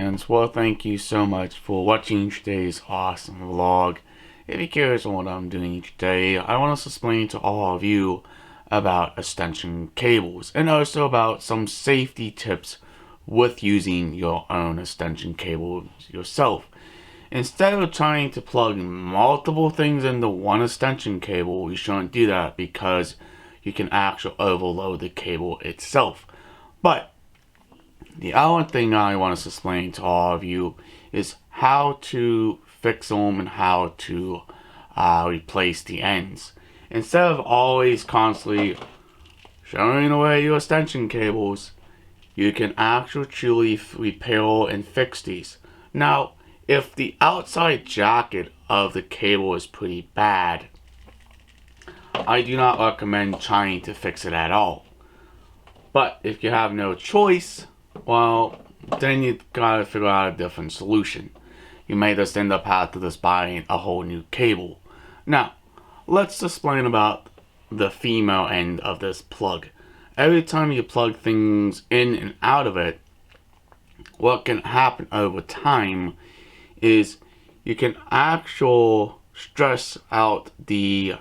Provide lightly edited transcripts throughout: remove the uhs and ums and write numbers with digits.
fans, well, thank you so much for watching today's awesome vlog. If you're curious on what I'm doing today, I want to explain to all of you about extension cables and also about some safety tips with using your own extension cable yourself. Instead of trying to plug multiple things into one extension cable, you shouldn't do that because you can actually overload the cable itself. But the other thing I want to explain to all of you is how to fix them and how to replace the ends. Instead of always constantly showing away your extension cables, you can actually repair and fix these. Now, if the outside jacket of the cable is pretty bad, I do not recommend trying to fix it at all. But if you have no choice, well, then you gotta figure out a different solution. You may just end up having to just buying a whole new cable. Now, let's explain about the female end of this plug. Every time you plug things in and out of it, what can happen over time is you can actually stress out the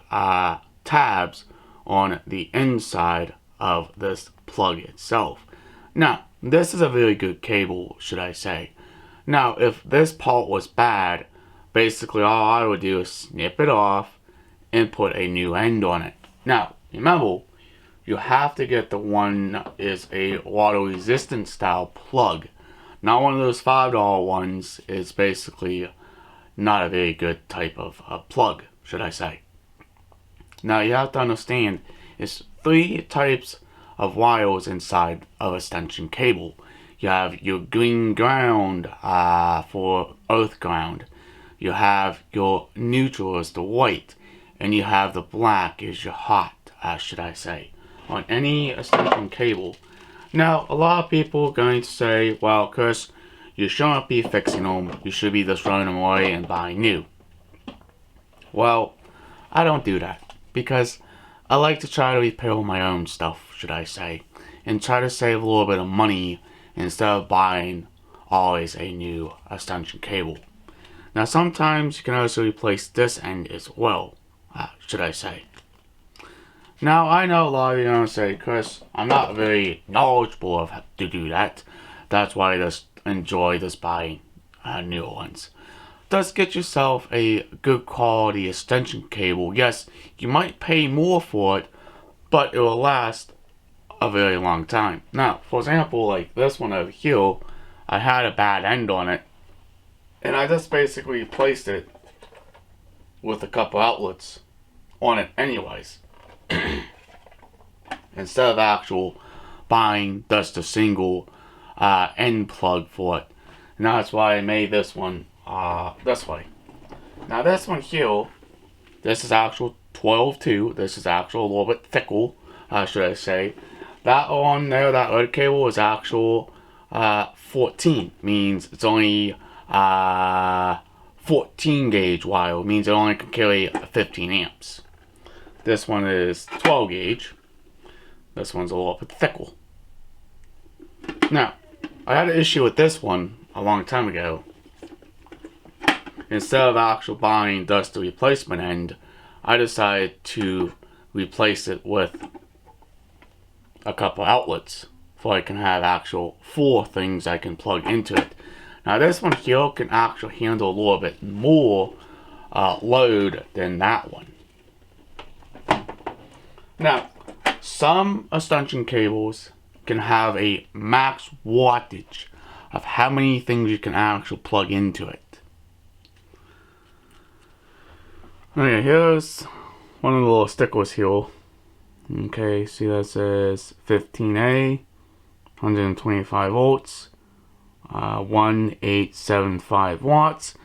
tabs on the inside of this plug itself. Now, this is a very good cable, should I say. Now, if this part was bad, basically all I would do is snip it off and put a new end on it. Now, remember, you have to get the one that is a water resistant style plug. Not one of those $5 ones. Is basically not a very good type of plug, should I say. Now, you have to understand, it's three types of wires inside of extension cable. You have your green ground for earth ground. You have your neutral as the white, and you have the black as your hot, should I say, on any extension cable. Now, a lot of people are going to say, well, Chris, you shouldn't be fixing them. You should be just throwing them away and buying new. Well, I don't do that because I like to try to repair my own stuff, should I say, and try to save a little bit of money instead of buying always a new extension cable. Now, sometimes you can also replace this end as well, should I say. Now, I know a lot of you are going to say, Chris, I'm not very knowledgeable of how to do that. That's why I just enjoy just buying new ones. Just get yourself a good quality extension cable. Yes, you might pay more for it, but it will last a very long time. Now, for example, like this one over here, I had a bad end on it, and I just basically replaced it with a couple outlets on it anyways. Instead of actual buying just a single end plug for it. And that's why I made this one this way. Now this one here, this is actual 12-2. This is actual a little bit thicker, should I say. That one there, that red cable is actual 14. Means it's only 14 gauge wire. Means it only can carry 15 amps. This one is 12 gauge. This one's a little bit thicker. Now, I had an issue with this one a long time ago. Instead of actually buying just the replacement end, I decided to replace it with a couple outlets so I can have actual 4 things I can plug into it. Now this one here can actually handle a little bit more load than that one. Now, some extension cables can have a max wattage of how many things you can actually plug into it. Okay, here's one of the little stickers here. Okay, see that says 15A, 125 volts, 1875 watts,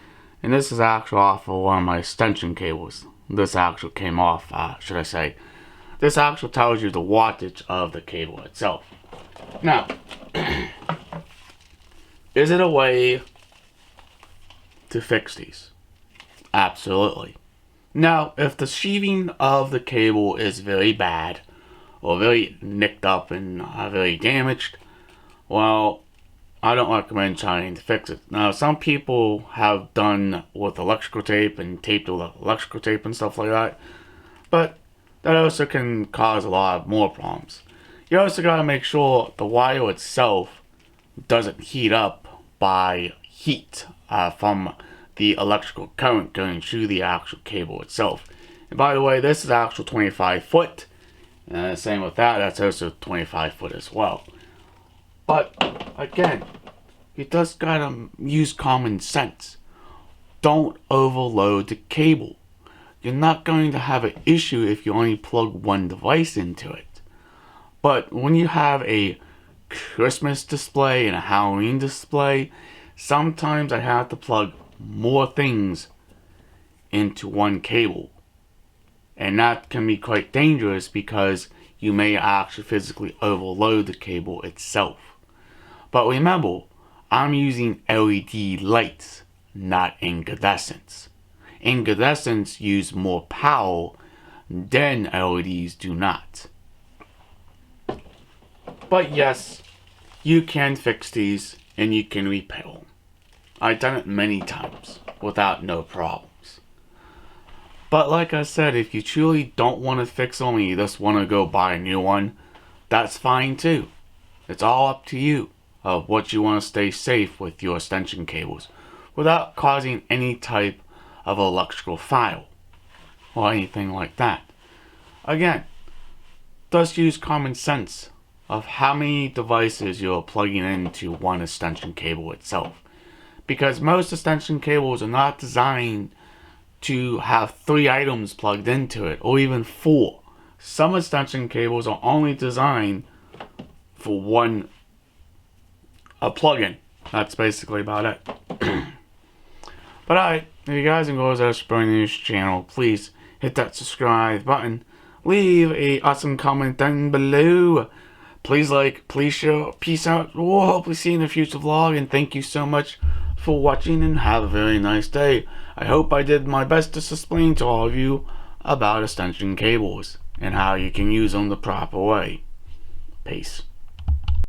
and this is actually off of one of my extension cables. This actually came off, should I say. This actually tells you the wattage of the cable itself. Now, is it a way to fix these? Absolutely. Now, if the sheathing of the cable is very bad, or very nicked up and very damaged, well, I don't recommend trying to fix it. Now, some people have done with electrical tape and taped with electrical tape and stuff like that, but that also can cause a lot more problems. You also gotta make sure the wire itself doesn't heat up by heat from the electrical current going through the actual cable itself. And by the way, this is actual 25 foot. Same with that, that's also 25 foot as well. But again, you just gotta use common sense. Don't overload the cable. You're not going to have an issue if you only plug one device into it. But when you have a Christmas display and a Halloween display, sometimes I have to plug more things into one cable. And that can be quite dangerous because you may actually physically overload the cable itself. But remember, I'm using LED lights, not incandescents. Incandescents use more power than LEDs do not. But yes, you can fix these and you can repair them. I've done it many times without no problems. But like I said, if you truly don't want to fix them and you just want to go buy a new one, that's fine too. It's all up to you of what you want to stay safe with your extension cables without causing any type of electrical fire or anything like that. Again, just use common sense of how many devices you're plugging into one extension cable itself. Because most extension cables are not designed to have 3 items plugged into it, or even 4. Some extension cables are only designed for one plug-in. That's basically about it. But alright, if you guys and girls are supporting this channel, please hit that subscribe button. Leave a awesome comment down below. Please like, please share. Peace out. We'll hopefully see you in a future vlog, and thank you so much for watching and have a very nice day. I hope I did my best to explain to all of you about extension cables and how you can use them the proper way. Peace.